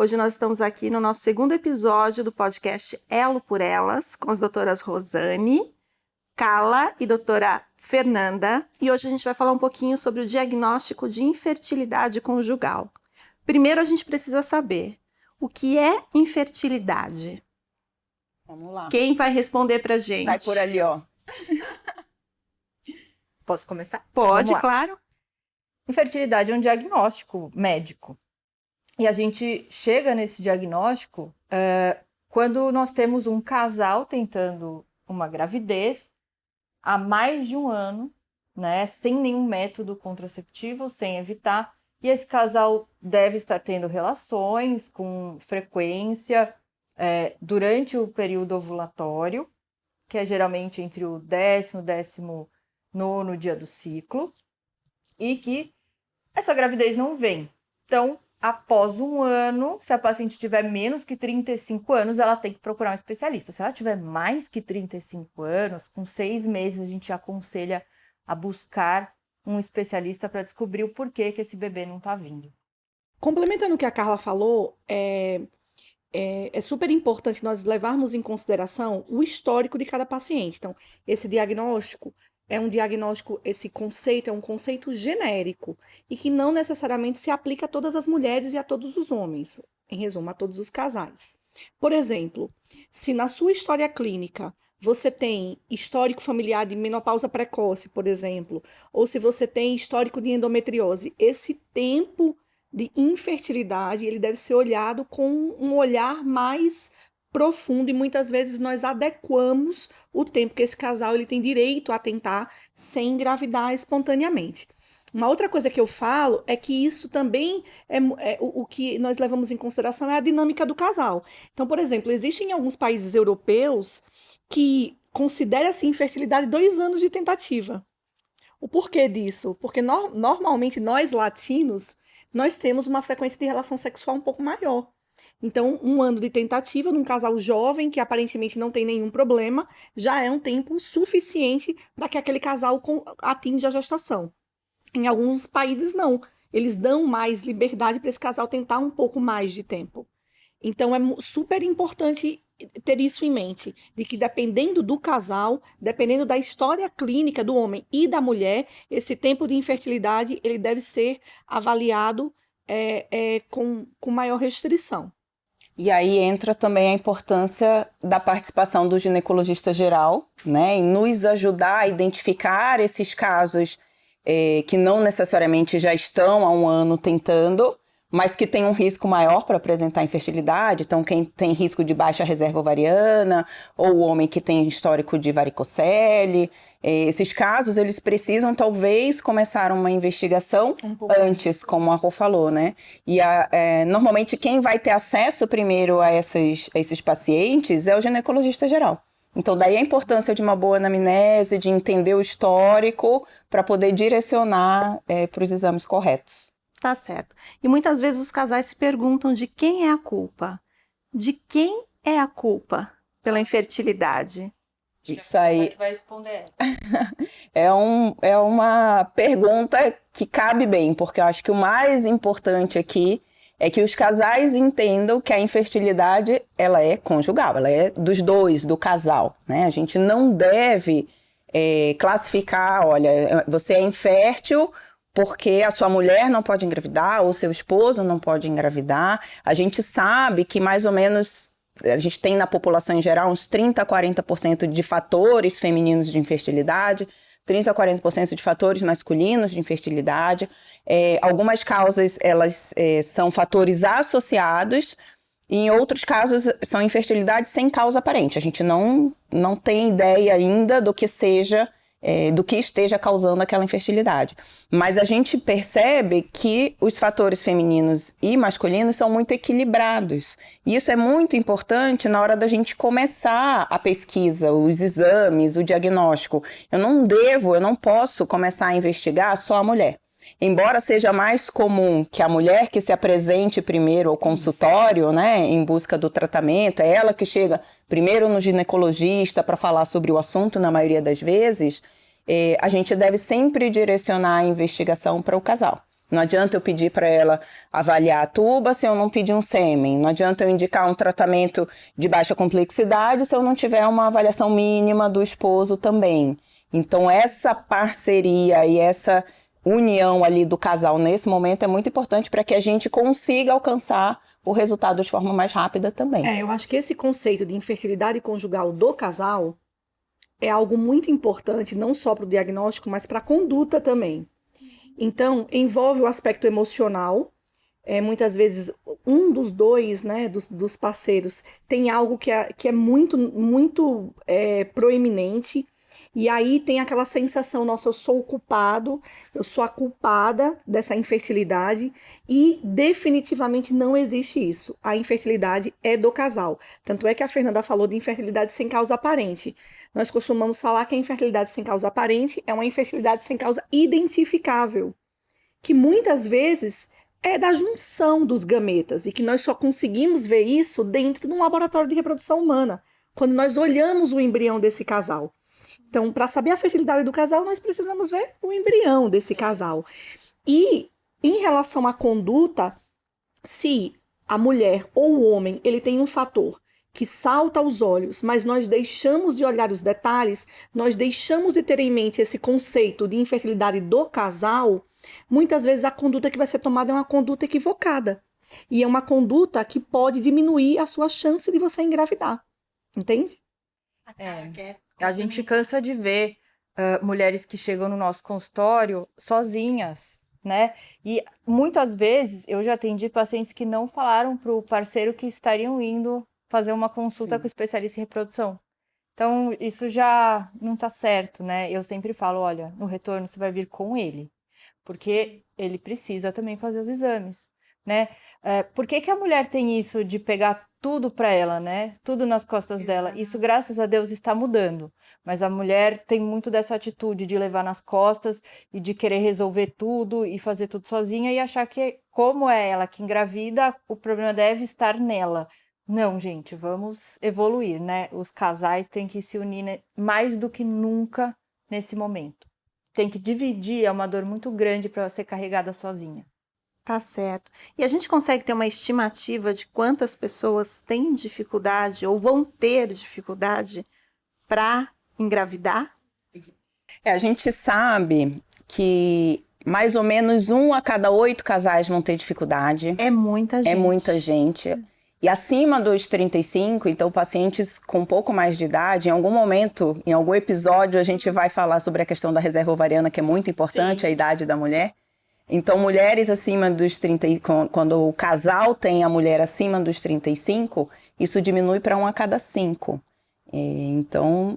Hoje nós estamos aqui no nosso segundo episódio do podcast Elo por Elas, com as doutoras Rosane, Carla e doutora Fernanda. E hoje a gente vai falar um pouquinho sobre o diagnóstico de infertilidade conjugal. Primeiro a gente precisa saber o que é infertilidade. Vamos lá. Quem vai responder pra gente? Vai por ali, ó. Posso começar? Pode, claro. Infertilidade é um diagnóstico médico. E a gente chega nesse diagnóstico quando nós temos um casal tentando uma gravidez há mais de um ano, né, sem nenhum método contraceptivo, sem evitar. E esse casal deve estar tendo relações com frequência durante o período ovulatório, que é geralmente entre o 10º e 19º dia do ciclo, e que essa gravidez não vem. Então, após um ano, se a paciente tiver menos que 35 anos, ela tem que procurar um especialista. Se ela tiver mais que 35 anos, com 6 meses, a gente aconselha a buscar um especialista para descobrir o porquê que esse bebê não está vindo. Complementando o que a Carla falou, é super importante nós levarmos em consideração o histórico de cada paciente. Então, esse diagnóstico esse conceito é um conceito genérico e que não necessariamente se aplica a todas as mulheres e a todos os homens, em resumo, a todos os casais. Por exemplo, se na sua história clínica você tem histórico familiar de menopausa precoce, por exemplo, ou se você tem histórico de endometriose, esse tempo de infertilidade, ele deve ser olhado com um olhar mais profundo e muitas vezes nós adequamos o tempo que esse casal ele tem direito a tentar sem engravidar espontaneamente. Uma outra coisa que eu falo é que isso também o que nós levamos em consideração é a dinâmica do casal. Então, por exemplo, existem alguns países europeus que consideram-se infertilidade 2 anos de tentativa. O porquê disso? Porque normalmente nós latinos, nós temos uma frequência de relação sexual um pouco maior. Então, 1 ano de tentativa num casal jovem que aparentemente não tem nenhum problema, já é um tempo suficiente para que aquele casal atinja a gestação. Em alguns países, não. Eles dão mais liberdade para esse casal tentar um pouco mais de tempo. Então, é super importante ter isso em mente, de que dependendo do casal, dependendo da história clínica do homem e da mulher, esse tempo de infertilidade ele deve ser avaliado com maior restrição. E aí entra também a importância da participação do ginecologista geral, né, em nos ajudar a identificar esses casos que não necessariamente já estão há 1 ano tentando, mas que tem um risco maior para apresentar infertilidade. Então, quem tem risco de baixa reserva ovariana, ou o homem que tem histórico de varicocele, esses casos, eles precisam, talvez, começar uma investigação antes, como a Rô falou, né? E, normalmente, quem vai ter acesso primeiro a esses pacientes é o ginecologista geral. Então, daí a importância de uma boa anamnese, de entender o histórico, para poder direcionar para os exames corretos. Tá certo. E muitas vezes os casais se perguntam de quem é a culpa. De quem é a culpa pela infertilidade? Isso aí que vai responder essa. é uma pergunta que cabe bem, porque eu acho que o mais importante aqui é que os casais entendam que a infertilidade ela é conjugal, ela é dos dois, do casal, né? A gente não deve classificar, olha, você é infértil porque a sua mulher não pode engravidar ou seu esposo não pode engravidar. A gente sabe que mais ou menos, a gente tem na população em geral uns 30% a 40% de fatores femininos de infertilidade, 30% a 40% de fatores masculinos de infertilidade. Algumas causas, elas são fatores associados, e em outros casos são infertilidades sem causa aparente. A gente não tem ideia ainda do que esteja causando aquela infertilidade. Mas a gente percebe que os fatores femininos e masculinos são muito equilibrados. E isso é muito importante na hora da gente começar a pesquisa, os exames, o diagnóstico. Eu não posso começar a investigar só a mulher. Embora seja mais comum que a mulher que se apresente primeiro ao consultório, né, em busca do tratamento, é ela que chega primeiro no ginecologista para falar sobre o assunto, na maioria das vezes, a gente deve sempre direcionar a investigação para o casal. Não adianta eu pedir para ela avaliar a tuba se eu não pedir um sêmen. Não adianta eu indicar um tratamento de baixa complexidade se eu não tiver uma avaliação mínima do esposo também. Então, essa parceria e essa união ali do casal nesse momento é muito importante para que a gente consiga alcançar o resultado de forma mais rápida também. Eu acho que esse conceito de infertilidade conjugal do casal é algo muito importante, não só para o diagnóstico, mas para a conduta também. Então, envolve o aspecto emocional. Muitas vezes, um dos dois, né, dos parceiros, tem algo que é muito, muito proeminente. E aí tem aquela sensação, nossa, eu sou o culpado, eu sou a culpada dessa infertilidade e definitivamente não existe isso. A infertilidade é do casal. Tanto é que a Fernanda falou de infertilidade sem causa aparente. Nós costumamos falar que a infertilidade sem causa aparente é uma infertilidade sem causa identificável, que muitas vezes é da junção dos gametas e que nós só conseguimos ver isso dentro de um laboratório de reprodução humana, quando nós olhamos o embrião desse casal. Então, para saber a fertilidade do casal, nós precisamos ver o embrião desse casal. E, em relação à conduta, se a mulher ou o homem ele tem um fator que salta aos olhos, mas nós deixamos de olhar os detalhes, nós deixamos de ter em mente esse conceito de infertilidade do casal, muitas vezes a conduta que vai ser tomada é uma conduta equivocada. E é uma conduta que pode diminuir a sua chance de você engravidar. Entende? A gente cansa de ver mulheres que chegam no nosso consultório sozinhas, né? E muitas vezes eu já atendi pacientes que não falaram para o parceiro que estariam indo fazer uma consulta com o especialista em reprodução. Então, isso já não tá certo, né? Eu sempre falo, olha, no retorno você vai vir com ele, porque ele precisa também fazer os exames, né? Por que que a mulher tem isso de pegar tudo para ela, né? Tudo nas costas dela. Isso, graças a Deus, está mudando. Mas a mulher tem muito dessa atitude de levar nas costas e de querer resolver tudo e fazer tudo sozinha e achar que, como é ela que engravida, o problema deve estar nela. Não, gente, vamos evoluir, né? Os casais têm que se unir, né, mais do que nunca nesse momento. Tem que dividir, é uma dor muito grande para ser carregada sozinha. Tá certo. E a gente consegue ter uma estimativa de quantas pessoas têm dificuldade ou vão ter dificuldade para engravidar? A gente sabe que mais ou menos 1 a cada 8 casais vão ter dificuldade. É muita gente. É muita gente. E acima dos 35, então pacientes com um pouco mais de idade, em algum momento, em algum episódio, a gente vai falar sobre a questão da reserva ovariana, que é muito importante, a idade da mulher. Então, mulheres acima dos 30, quando o casal tem a mulher acima dos 35, isso diminui para 1 a cada 5. Então,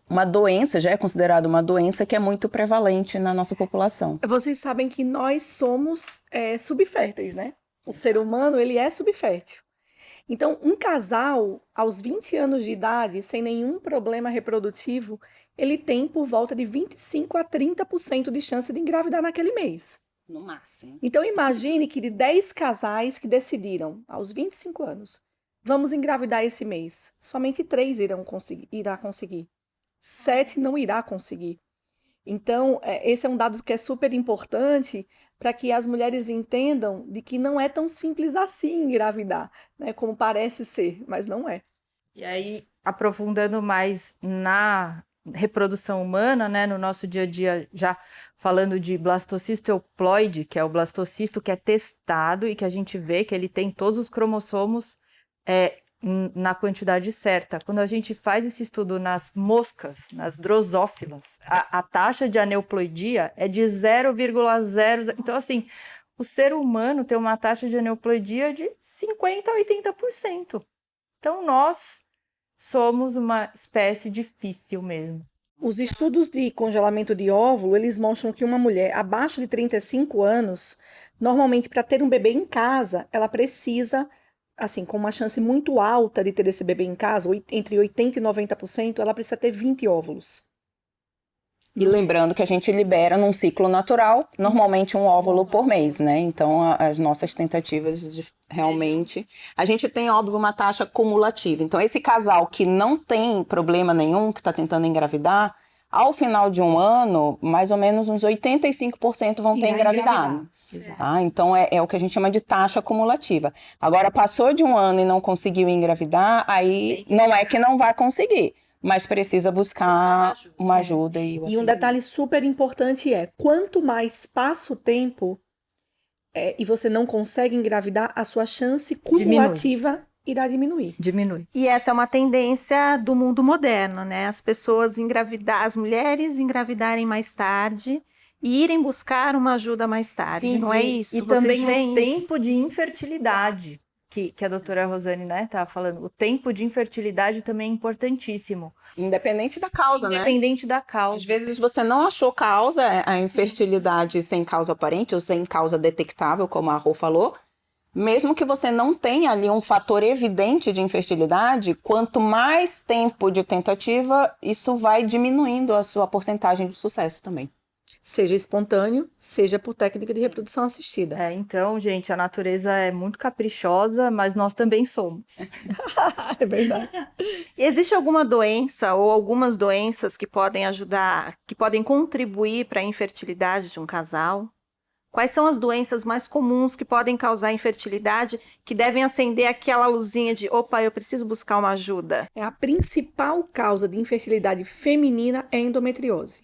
uma doença, já é considerada uma doença que é muito prevalente na nossa população. Vocês sabem que nós somos subférteis, né? O ser humano, ele é subfértil. Então, um casal, aos 20 anos de idade, sem nenhum problema reprodutivo, ele tem por volta de 25 a 30% de chance de engravidar naquele mês. No máximo. Então, imagine que de 10 casais que decidiram, aos 25 anos, vamos engravidar esse mês, somente 3 irá conseguir. 7 não irá conseguir. Então, esse é um dado que é super importante para que as mulheres entendam de que não é tão simples assim engravidar, né? Como parece ser, mas não é. E aí, aprofundando mais na reprodução humana, né, no nosso dia a dia, já falando de blastocisto euploide, que é o blastocisto que é testado e que a gente vê que ele tem todos os cromossomos na quantidade certa. Quando a gente faz esse estudo nas moscas, nas drosófilas, a taxa de aneuploidia é de 0,00. Então, assim, o ser humano tem uma taxa de aneuploidia de 50% a 80%. Então, nós somos uma espécie difícil mesmo. Os estudos de congelamento de óvulo, eles mostram que uma mulher abaixo de 35 anos, normalmente para ter um bebê em casa, ela precisa, assim, com uma chance muito alta de ter esse bebê em casa, entre 80% e 90%, ela precisa ter 20 óvulos. E lembrando que a gente libera num ciclo natural, normalmente um óvulo por mês, né? Então, as nossas tentativas realmente... A gente tem, óbvio, uma taxa cumulativa. Então, esse casal que não tem problema nenhum, que está tentando engravidar, Ao final de um ano, mais ou menos uns 85% vão ter Irá engravidado. Exato. Tá? Então, é o que a gente chama de taxa acumulativa. Agora, passou de um ano e não conseguiu engravidar, aí não é que não vai conseguir, mas precisa buscar uma ajuda. E um detalhe super importante é, quanto mais passa o tempo e você não consegue engravidar, a sua chance cumulativa irá diminuir. Diminui. E essa é uma tendência do mundo moderno, né? As pessoas as mulheres engravidarem mais tarde e irem buscar uma ajuda mais tarde, Sim, não é isso? E Vocês também veem o isso? tempo de infertilidade, que a doutora Rosane, né, tá falando. O tempo de infertilidade também é importantíssimo. Independente da causa, né? Independente da causa. Às vezes você não achou causa, a infertilidade sem causa aparente ou sem causa detectável, como a Rô falou. Mesmo que você não tenha ali um fator evidente de infertilidade, quanto mais tempo de tentativa, isso vai diminuindo a sua porcentagem de sucesso também. Seja espontâneo, seja por técnica de reprodução assistida. Então, gente, a natureza é muito caprichosa, mas nós também somos. É verdade. Existe alguma doença ou algumas doenças que podem ajudar, que podem contribuir para a infertilidade de um casal? Quais são as doenças mais comuns que podem causar infertilidade, que devem acender aquela luzinha de, opa, eu preciso buscar uma ajuda? A principal causa de infertilidade feminina é a endometriose.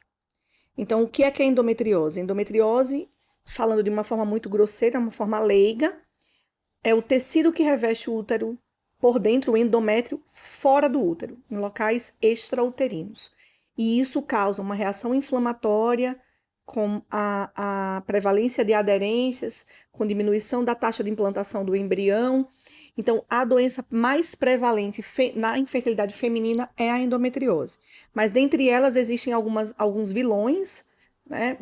Então, o que é endometriose? Endometriose, falando de uma forma muito grosseira, uma forma leiga, é o tecido que reveste o útero por dentro, o endométrio, fora do útero, em locais extrauterinos. E isso causa uma reação inflamatória, com a prevalência de aderências, com diminuição da taxa de implantação do embrião. Então, a doença mais prevalente na infertilidade feminina é a endometriose. Mas, dentre elas, existem alguns vilões, né?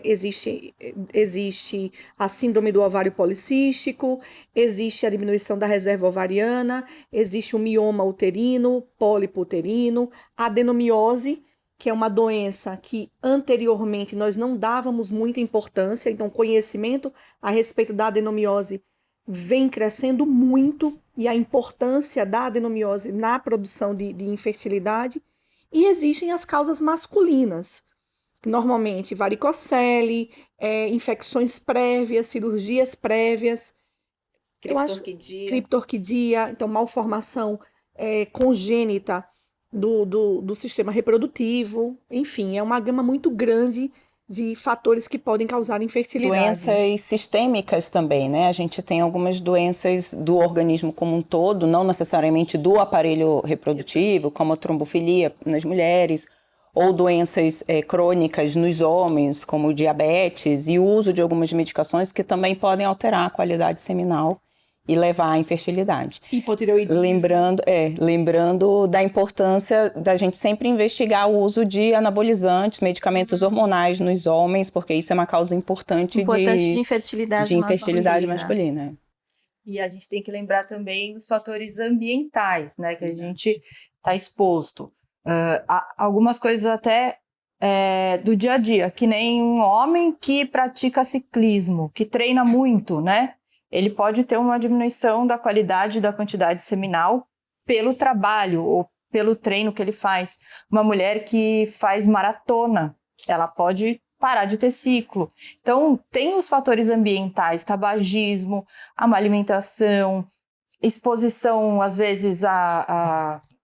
Existe a síndrome do ovário policístico, existe a diminuição da reserva ovariana, existe o mioma uterino, pólipo uterino, a adenomiose, que é uma doença que anteriormente nós não dávamos muita importância, então o conhecimento a respeito da adenomiose vem crescendo muito, e a importância da adenomiose na produção de infertilidade. E existem as causas masculinas, normalmente varicocele, infecções prévias, cirurgias prévias, criptorquidia, então malformação congênita do sistema reprodutivo, enfim, é uma gama muito grande de fatores que podem causar infertilidade. Doenças sistêmicas também, né? A gente tem algumas doenças do organismo como um todo, não necessariamente do aparelho reprodutivo, como a trombofilia nas mulheres, ou doenças crônicas nos homens, como diabetes, e o uso de algumas medicações que também podem alterar a qualidade seminal e levar à infertilidade. Hipotireoidismo. Lembrando da importância da gente sempre investigar o uso de anabolizantes, medicamentos hormonais nos homens, porque isso é uma causa importante de infertilidade masculina. E a gente tem que lembrar também dos fatores ambientais, né, que a gente está exposto. Algumas coisas até do dia a dia, que nem um homem que pratica ciclismo, que treina muito, né? Ele pode ter uma diminuição da qualidade da quantidade seminal pelo trabalho ou pelo treino que ele faz. Uma mulher que faz maratona, ela pode parar de ter ciclo. Então, tem os fatores ambientais, tabagismo, a má alimentação, exposição, às vezes,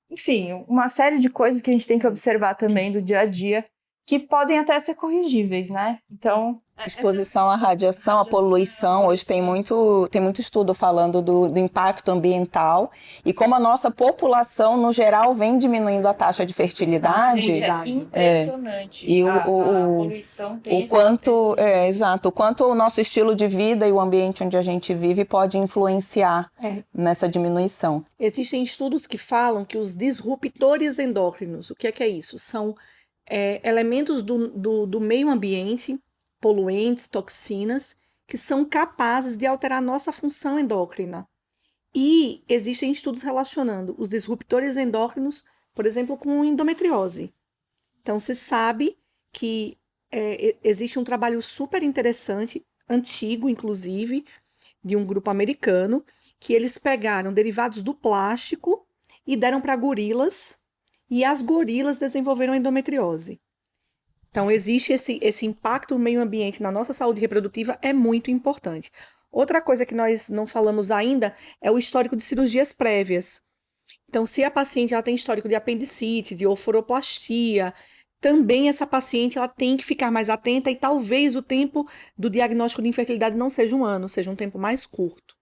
enfim, uma série de coisas que a gente tem que observar também do dia a dia, que podem até ser corrigíveis, né? Então... Exposição à radiação, à poluição. Hoje tem muito estudo falando do impacto ambiental e como a nossa população, no geral, vem diminuindo a taxa de fertilidade. Gente, é impressionante. E a poluição tem o quanto, exato, o quanto o nosso estilo de vida e o ambiente onde a gente vive pode influenciar nessa diminuição. Existem estudos que falam que os disruptores endócrinos, o que é isso? São elementos do meio ambiente, poluentes, toxinas, que são capazes de alterar a nossa função endócrina. E existem estudos relacionando os disruptores endócrinos, por exemplo, com endometriose. Então, se sabe que existe um trabalho super interessante, antigo, inclusive, de um grupo americano, que eles pegaram derivados do plástico e deram para gorilas, e as gorilas desenvolveram endometriose. Então, existe esse impacto no meio ambiente na nossa saúde reprodutiva, é muito importante. Outra coisa que nós não falamos ainda é o histórico de cirurgias prévias. Então, se a paciente ela tem histórico de apendicite, de oforoplastia, também essa paciente ela tem que ficar mais atenta e talvez o tempo do diagnóstico de infertilidade não seja 1 ano, seja um tempo mais curto.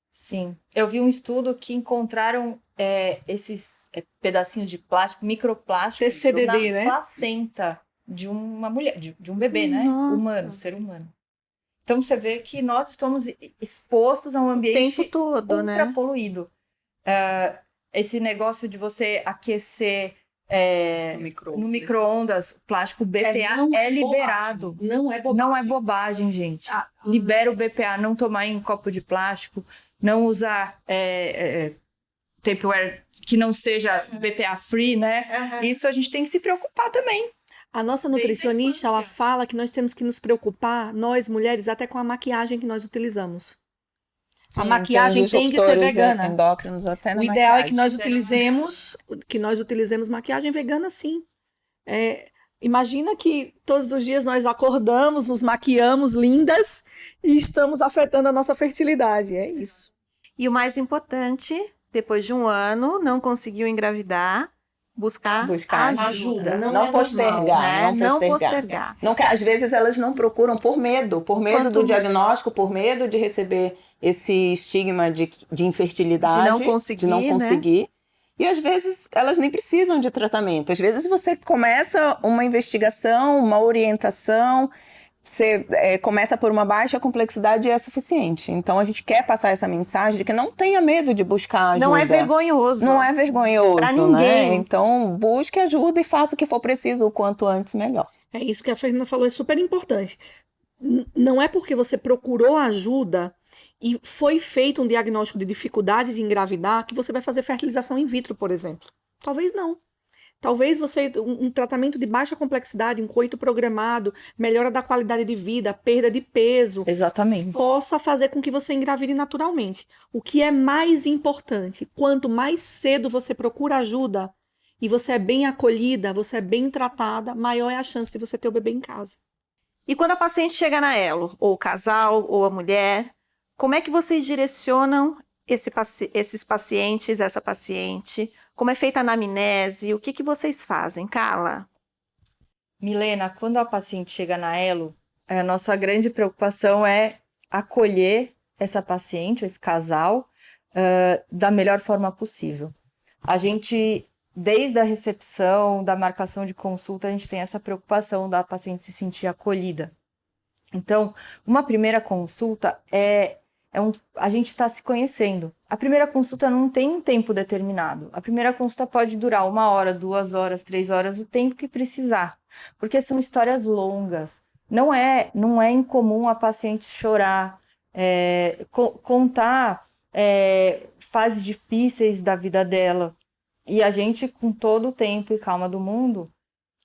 Sim, eu vi um estudo que encontraram esses pedacinhos de plástico, microplásticos, TCDD, na né? placenta de uma mulher, de um bebê, né? Nossa. Humano, ser humano. Então você vê que nós estamos expostos a um O ambiente tempo todo, ultra né? poluído. Esse negócio de você aquecer no micro-ondas, o plástico BPA não é é liberado. bobagem. Não é bobagem. Não é bobagem, gente. Ah, Libera o BPA, não tomar em copo de plástico, não usar Tupperware que não seja BPA free, né? Isso a gente tem que se preocupar também. A nossa Desde a nutricionista, ela infância. fala que nós temos que nos preocupar, nós mulheres, até com a maquiagem que nós utilizamos. A Sim, maquiagem tem que ser disruptores vegana. endócrinos até na O ideal é que maquiagem. nós utilizemos maquiagem vegana, sim. Imagina que todos os dias nós acordamos, nos maquiamos lindas e estamos afetando a nossa fertilidade. É isso. E o mais importante, depois de 1 ano, não conseguiu engravidar, buscar ajuda. Não postergar, né? não postergar. Não, às vezes elas não procuram por medo Quanto- do diagnóstico, por medo de receber esse estigma de infertilidade, De não conseguir, de não né? conseguir. E às vezes elas nem precisam de tratamento. Às vezes você começa uma investigação, uma orientação, você começa por uma baixa complexidade e é suficiente. Então a gente quer passar essa mensagem de que não tenha medo de buscar ajuda. Não é vergonhoso. Não é vergonhoso, Pra né? ninguém. Então, busque ajuda e faça o que for preciso o quanto antes, melhor. É isso que a Fernanda falou, é super importante. Não é porque você procurou ajuda e foi feito um diagnóstico de dificuldade de engravidar que você vai fazer fertilização in vitro, por exemplo. Talvez não. Talvez um tratamento de baixa complexidade, um coito programado, melhora da qualidade de vida, perda de peso, Exatamente. possa fazer com que você engravide naturalmente. O que é mais importante, quanto mais cedo você procura ajuda e você é bem acolhida, você é bem tratada, maior é a chance de você ter o bebê em casa. E quando a paciente chega na Elo, ou o casal, ou a mulher, como é que vocês direcionam esses pacientes, essa paciente? Como é feita a anamnese? O que vocês fazem, Carla? Milena, quando a paciente chega na Elo, a nossa grande preocupação é acolher essa paciente, esse casal, da melhor forma possível. A gente, desde a recepção, da marcação de consulta, a gente tem essa preocupação da paciente se sentir acolhida. Então, uma primeira consulta a gente está se conhecendo. A primeira consulta não tem um tempo determinado. A primeira consulta pode durar 1 hora, 2 horas, 3 horas, o tempo que precisar. Porque são histórias longas. Não é incomum a paciente chorar, contar fases difíceis da vida dela. E a gente, com todo o tempo e calma do mundo,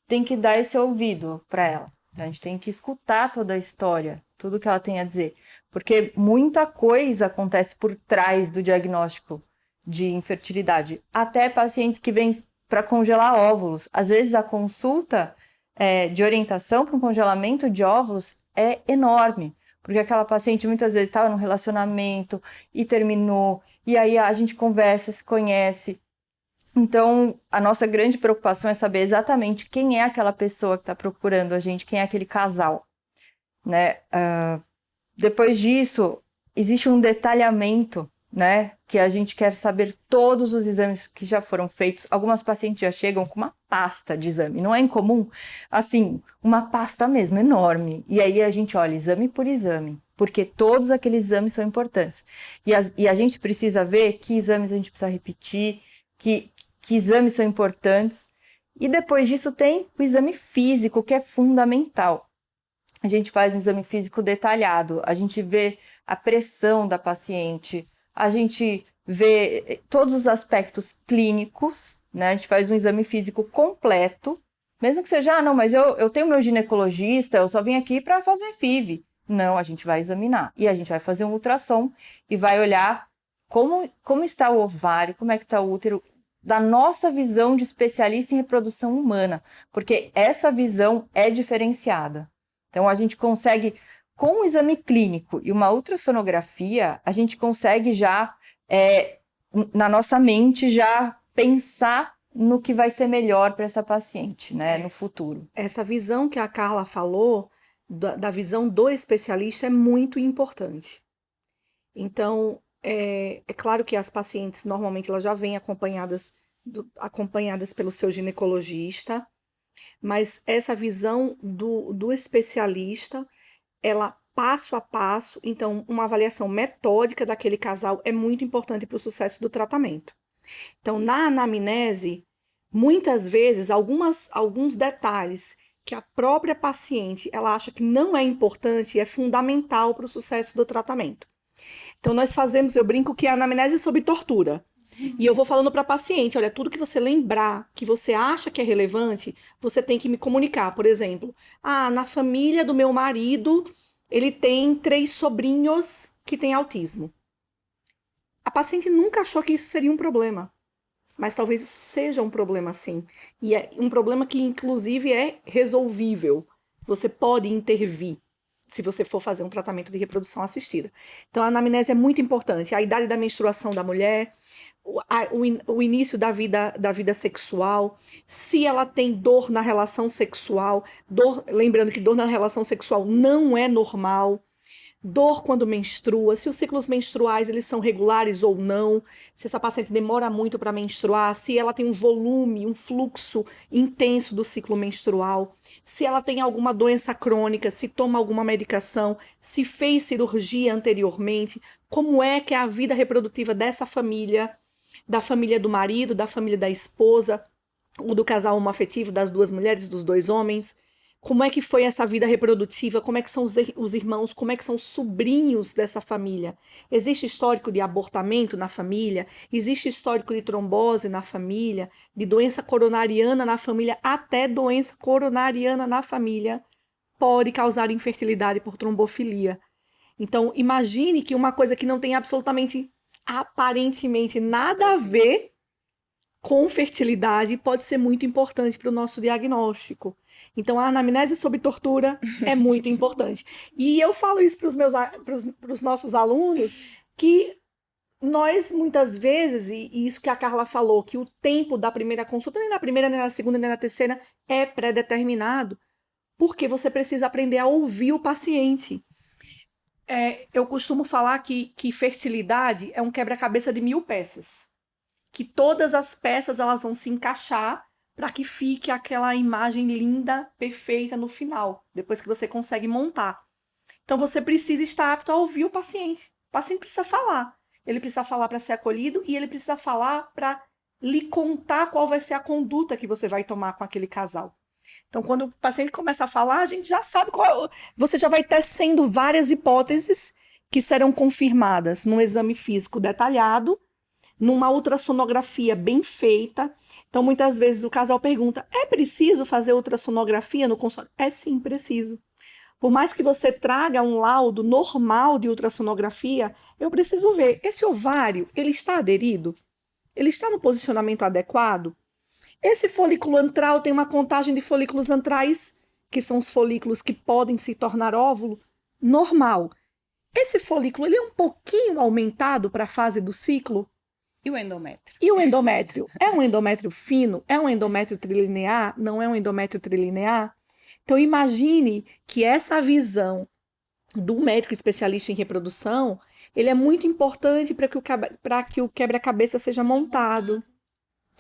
tem que dar esse ouvido para ela. Então, a gente tem que escutar toda a história, tudo que ela tem a dizer. Porque muita coisa acontece por trás do diagnóstico de infertilidade. Até pacientes que vêm para congelar óvulos. Às vezes, a consulta de orientação para um congelamento de óvulos é enorme. Porque aquela paciente muitas vezes estava num relacionamento e terminou. E aí a gente conversa, se conhece. Então, a nossa grande preocupação é saber exatamente quem é aquela pessoa que está procurando a gente, quem é aquele casal, né? Depois disso, existe um detalhamento, né? Que a gente quer saber todos os exames que já foram feitos. Algumas pacientes já chegam com uma pasta de exame, não é incomum? Assim, uma pasta mesmo, enorme. E aí a gente olha exame por exame, porque todos aqueles exames são importantes. E a gente precisa ver que exames a gente precisa repetir, que exames são importantes. E depois disso tem o exame físico, que é fundamental. A gente faz um exame físico detalhado, a gente vê a pressão da paciente, a gente vê todos os aspectos clínicos, né? A gente faz um exame físico completo, mesmo que seja, não, mas eu tenho meu ginecologista, eu só vim aqui para fazer FIV. Não, a gente vai examinar. E a gente vai fazer um ultrassom e vai olhar como está o ovário, como é que está o útero, da nossa visão de especialista em reprodução humana, porque essa visão é diferenciada. Então, a gente consegue, com o exame clínico e uma ultrassonografia, a gente consegue já, na nossa mente, já pensar no que vai ser melhor para essa paciente, né, no futuro. Essa visão que a Carla falou, da visão do especialista, é muito importante. Então, é claro que as pacientes, normalmente, elas já vêm acompanhadas pelo seu ginecologista, mas essa visão do especialista, ela passo a passo, então, uma avaliação metódica daquele casal é muito importante para o sucesso do tratamento. Então, na anamnese, muitas vezes, alguns detalhes que a própria paciente ela acha que não é importante é fundamental para o sucesso do tratamento. Então, nós fazemos, eu brinco que é a anamnese sob tortura. E eu vou falando para a paciente, olha, tudo que você lembrar, que você acha que é relevante, você tem que me comunicar. Por exemplo, na família do meu marido, ele tem 3 sobrinhos que têm autismo. A paciente nunca achou que isso seria um problema. Mas talvez isso seja um problema, sim. E é um problema que, inclusive, é resolvível. Você pode intervir se você for fazer um tratamento de reprodução assistida. Então, a anamnese é muito importante. A idade da menstruação da mulher, o início da vida sexual, se ela tem dor na relação sexual, lembrando que dor na relação sexual não é normal, dor quando menstrua, se os ciclos menstruais eles são regulares ou não, se essa paciente demora muito para menstruar, se ela tem um volume, um fluxo intenso do ciclo menstrual, se ela tem alguma doença crônica, se toma alguma medicação, se fez cirurgia anteriormente, como é que é a vida reprodutiva dessa família, da família do marido, da família da esposa, ou do casal homoafetivo, das 2 mulheres, dos 2 homens. Como é que foi essa vida reprodutiva? Como é que são os irmãos? Como é que são os sobrinhos dessa família? Existe histórico de abortamento na família? Existe histórico de trombose na família? De doença coronariana na família? Até doença coronariana na família pode causar infertilidade por trombofilia. Então, imagine que uma coisa que não tem aparentemente nada a ver com fertilidade pode ser muito importante para o nosso diagnóstico. Então, a anamnese sob tortura é muito importante. E eu falo isso para os nossos alunos, que nós, muitas vezes, e isso que a Carla falou, que o tempo da primeira consulta, nem na primeira, nem na segunda, nem na terceira, é pré-determinado, porque você precisa aprender a ouvir o paciente. Eu costumo falar que fertilidade é um quebra-cabeça de 1000 peças. Que todas as peças elas vão se encaixar para que fique aquela imagem linda, perfeita no final, depois que você consegue montar. Então, você precisa estar apto a ouvir o paciente. O paciente precisa falar. Ele precisa falar para ser acolhido e ele precisa falar para lhe contar qual vai ser a conduta que você vai tomar com aquele casal. Então, quando o paciente começa a falar, a gente já sabe você já vai tecendo várias hipóteses que serão confirmadas num exame físico detalhado, numa ultrassonografia bem feita. Então, muitas vezes o casal pergunta, é preciso fazer ultrassonografia no consultório? É sim, preciso. Por mais que você traga um laudo normal de ultrassonografia, eu preciso ver, esse ovário, ele está aderido? Ele está no posicionamento adequado? Esse folículo antral tem uma contagem de folículos antrais, que são os folículos que podem se tornar óvulo, normal. Esse folículo, ele é um pouquinho aumentado para a fase do ciclo? E o endométrio? E o endométrio? É um endométrio fino? É um endométrio trilinear? Não é um endométrio trilinear? Então, imagine que essa visão do médico especialista em reprodução, ele é muito importante para que o quebra-cabeça seja montado.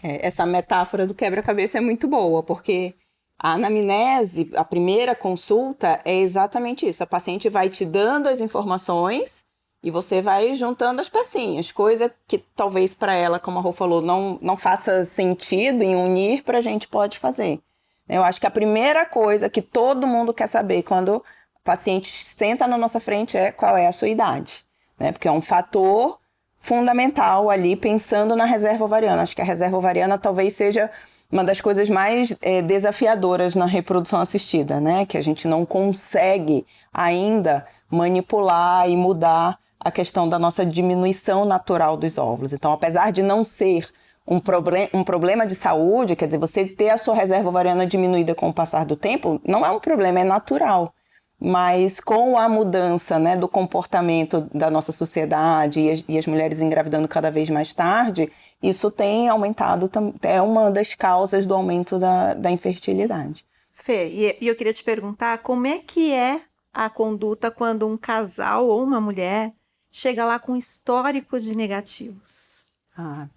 Essa metáfora do quebra-cabeça é muito boa, porque a anamnese, a primeira consulta, é exatamente isso. A paciente vai te dando as informações e você vai juntando as pecinhas, coisa que talvez para ela, como a Rô falou, não faça sentido em unir, para a gente pode fazer. Eu acho que a primeira coisa que todo mundo quer saber quando o paciente senta na nossa frente é qual é a sua idade, né? Porque é um fator fundamental ali, pensando na reserva ovariana. Acho que a reserva ovariana talvez seja uma das coisas mais desafiadoras na reprodução assistida, né? Que a gente não consegue ainda manipular e mudar a questão da nossa diminuição natural dos óvulos. Então, apesar de não ser um problema de saúde, quer dizer, você ter a sua reserva ovariana diminuída com o passar do tempo, não é um problema, é natural. Mas com a mudança, né, do comportamento da nossa sociedade e as mulheres engravidando cada vez mais tarde, isso tem aumentado, é uma das causas do aumento da infertilidade. Fê, e eu queria te perguntar como é que é a conduta quando um casal ou uma mulher chega lá com histórico de negativos?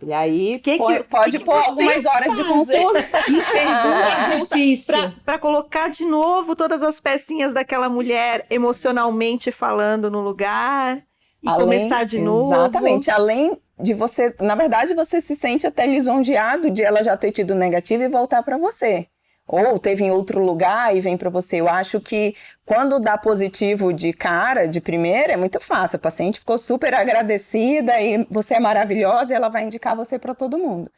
E aí Que pode pôr algumas horas de consulta. Que pergunta difícil. Para colocar de novo todas as pecinhas daquela mulher emocionalmente falando no lugar e começar de novo. Exatamente. Além de você, na verdade, você se sente até lisonjeado de ela já ter tido negativo e voltar para você. Ou teve em outro lugar e vem para você. Eu acho que quando dá positivo de cara, de primeira, é muito fácil. A paciente ficou super agradecida e você é maravilhosa e ela vai indicar você para todo mundo.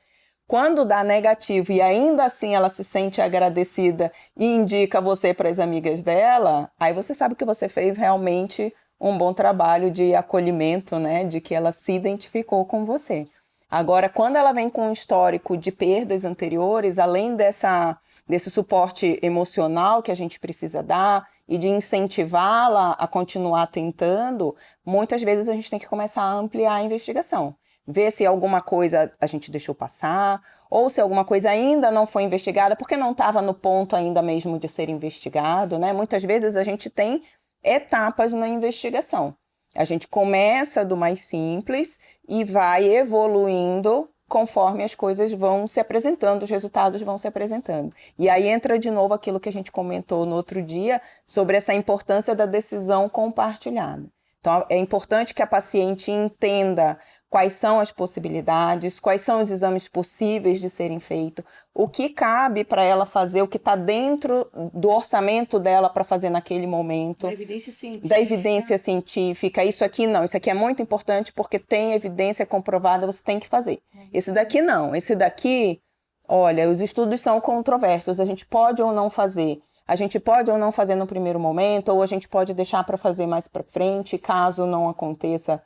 Quando dá negativo e ainda assim ela se sente agradecida e indica você para as amigas dela, aí você sabe que você fez realmente um bom trabalho de acolhimento, né? De que ela se identificou com você. Agora, quando ela vem com um histórico de perdas anteriores, além desse suporte emocional que a gente precisa dar e de incentivá-la a continuar tentando, muitas vezes a gente tem que começar a ampliar a investigação. Ver se alguma coisa a gente deixou passar, ou se alguma coisa ainda não foi investigada, porque não estava no ponto ainda mesmo de ser investigado, né? Muitas vezes a gente tem etapas na investigação. A gente começa do mais simples e vai evoluindo conforme as coisas vão se apresentando, os resultados vão se apresentando. E aí entra de novo aquilo que a gente comentou no outro dia sobre essa importância da decisão compartilhada. Então, é importante que a paciente entenda quais são as possibilidades, quais são os exames possíveis de serem feitos, o que cabe para ela fazer, o que está dentro do orçamento dela para fazer naquele momento. Da evidência científica. Da evidência científica. Isso aqui não, isso aqui é muito importante porque tem evidência comprovada, você tem que fazer. Esse daqui não, esse daqui, olha, os estudos são controversos, a gente pode ou não fazer. A gente pode ou não fazer no primeiro momento, ou a gente pode deixar para fazer mais para frente, caso não aconteça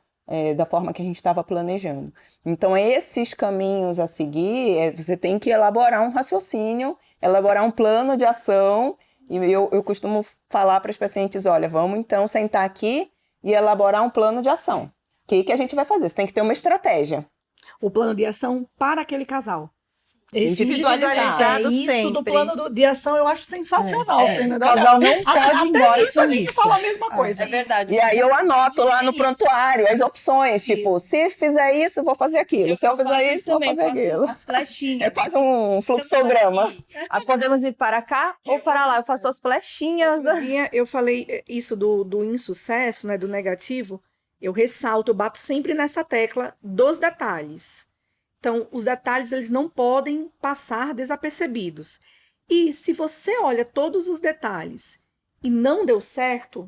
da forma que a gente estava planejando. Então, esses caminhos a seguir, você tem que elaborar um raciocínio, elaborar um plano de ação, e eu costumo falar para as pacientes, olha, vamos então sentar aqui e elaborar um plano de ação. O que a gente vai fazer? Você tem que ter uma estratégia. O plano de ação para aquele casal. Individualizado isso sempre. do plano de ação eu acho sensacional, Fernanda. O casal não pode ir embora isso a sem gente isso. fala a mesma coisa. É verdade. E aí eu anoto lá no prontuário as opções, tipo, se fizer isso, vou fazer aquilo. Se eu fizer isso, vou fazer aquilo. As flechinhas. É quase um fluxograma. Podemos ir para cá ou para lá. Eu faço as flechinhas. Eu falei isso do insucesso, né, do negativo. Eu ressalto, eu bato sempre nessa tecla dos detalhes. Então, os detalhes eles não podem passar desapercebidos. E se você olha todos os detalhes e não deu certo,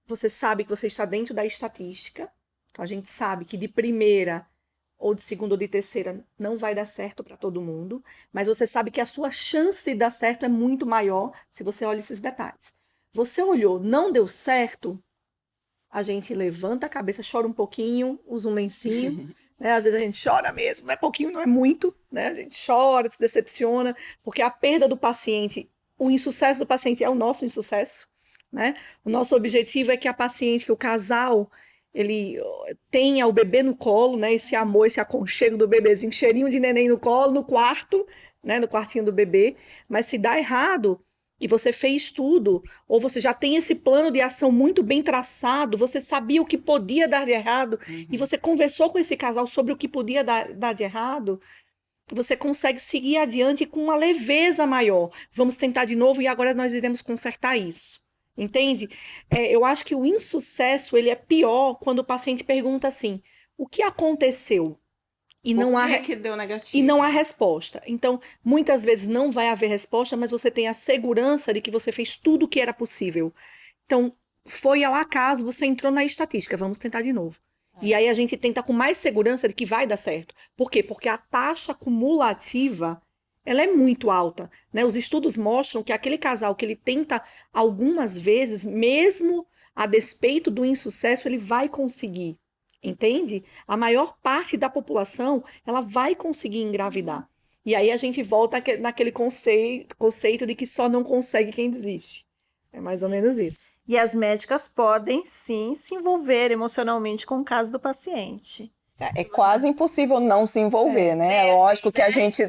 você sabe que você está dentro da estatística. Então, a gente sabe que de primeira, ou de segunda, ou de terceira, não vai dar certo para todo mundo. Mas você sabe que a sua chance de dar certo é muito maior se você olha esses detalhes. Você olhou, não deu certo, a gente levanta a cabeça, chora um pouquinho, usa um lencinho. Né? Às vezes a gente chora mesmo, não é pouquinho, não é muito, né? A gente chora, se decepciona, porque a perda do paciente, o insucesso do paciente é o nosso insucesso, né? O nosso objetivo é que a paciente, que o casal, ele tenha o bebê no colo, né? Esse amor, esse aconchego do bebezinho, cheirinho de neném no colo, no quarto, né? No quartinho do bebê, mas se dá errado, e você fez tudo, ou você já tem esse plano de ação muito bem traçado, você sabia o que podia dar de errado, e você conversou com esse casal sobre o que podia dar de errado, você consegue seguir adiante com uma leveza maior. Vamos tentar de novo e agora nós iremos consertar isso. Entende? Eu acho que o insucesso ele é pior quando o paciente pergunta assim, o que aconteceu? E não há que deu negativo? E não há resposta. Então, muitas vezes não vai haver resposta, mas você tem a segurança de que você fez tudo o que era possível. Então, foi ao acaso, você entrou na estatística, vamos tentar de novo. E aí a gente tenta com mais segurança de que vai dar certo. Por quê? Porque a taxa cumulativa, ela é muito alta, né? Os estudos mostram que aquele casal que ele tenta algumas vezes, mesmo a despeito do insucesso, ele vai conseguir entende? A maior parte da população, ela vai conseguir engravidar. E aí a gente volta naquele conceito de que só não consegue quem desiste. É mais ou menos isso. E as médicas podem, sim, se envolver emocionalmente com o caso do paciente. É quase impossível não se envolver, né? É lógico que a gente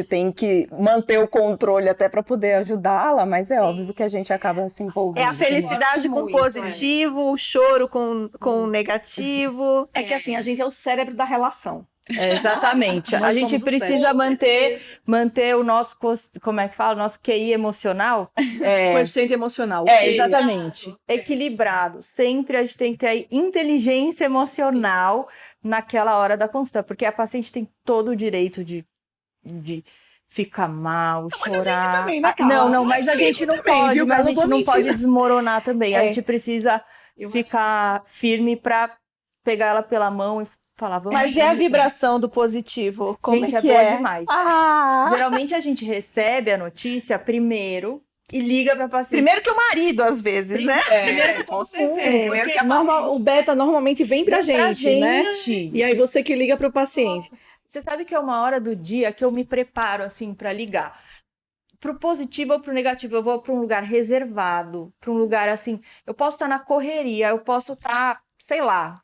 tem que manter o controle até para poder ajudá-la, mas é óbvio que a gente acaba se envolvendo. É a felicidade com Muito, positivo, o choro com negativo. É que assim, a gente é o cérebro da relação. Exatamente. A Nós gente somos o precisa cérebro. manter o nosso, como é que fala? Nosso QI emocional. Coeficiente emocional. Exatamente. Equilibrado. Sempre a gente tem que ter aí inteligência emocional naquela hora da consulta, porque a paciente tem todo o direito de ficar mal, Mas a chorar. gente também, né, Carla? Não, mas a gente não também, pode, viu? mas a Eu não gente vou não mentir, pode não. desmoronar também. A gente precisa Eu ficar firme pra pegar ela pela mão e falar, vamos. Mas e a vibração do positivo? Como Gente, é é que boa é? demais. Ah! Geralmente a gente recebe a notícia primeiro e liga pra paciente. Primeiro que o marido, às vezes, né? Primeiro que com todo certeza. mundo, Primeiro porque que a O beta normalmente vem pra gente, né? gente. E aí você que liga pro paciente. Você sabe que é uma hora do dia que eu me preparo, assim, pra ligar. Pro positivo ou pro negativo, eu vou pra um lugar reservado, pra um lugar, assim, eu posso estar na correria, eu posso estar, sei lá,